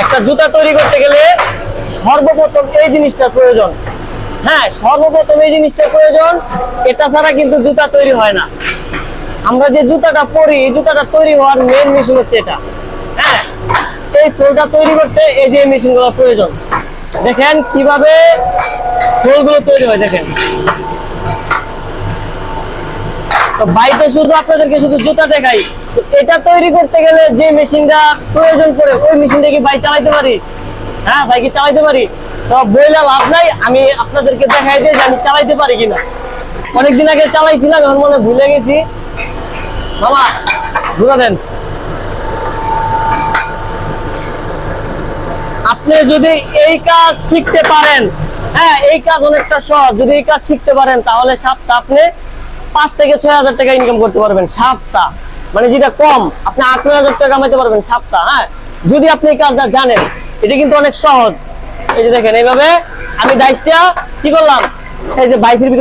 একটা জুতা তৈরি করতে গেলে সর্বপ্রথম এই জিনিসটা প্রয়োজন। হ্যাঁ, সর্বপ্রথম এই জিনিসটা প্রয়োজন, এটা ছাড়া কিন্তু জুতা তৈরি হয় না। আমরা যে জুতাটা পরি, এই জুতাটা তৈরি হওয়ার মেন মেশিন হচ্ছে এটা। হ্যাঁ, এই সোলটা তৈরি করতে এই যে মেশিনগুলো প্রয়োজন। দেখেন কিভাবে সোলগুলো তৈরি হয়, দেখেন। তো বাইরে শুধু আপনাদেরকে শুধু জুতা দেখাই, এটা তৈরি করতে গেলে যে মেশিনটা প্রয়োজন পড়ে ওই মেশিনটা কি ভাই চালাইতে পারি? হ্যাঁ ভাই, কি চালাইতে পারি? তো বইলা লাভ নাই, আমি আপনাদেরকে দেখাই দিই যে আমি চালাইতে পারি কিনা। অনেকদিন আগে চালাইছিলাম, এখন মনে ভুলে গেছি। মামা ঘুরা দেন। আপনি যদি এই কাজ শিখতে পারেন, হ্যাঁ এই কাজ অনেকটা সহজ, যদি এই কাজ শিখতে পারেন তাহলে সপ্তাহে আপনি 5 থেকে 6,000 টাকা ইনকাম করতে পারবেন সপ্তাহ। মানে যেটা কম, আপনি 18,000 টাকা কামাইতে পারবেন সপ্তাহ। হ্যাঁ, যদি আপনি এই কাজটা জানেন, এটা কিন্তু অনেক সহজ। এই যে দেখেন, এইভাবে আমি 22টা কি করলাম, এই যে 22-এর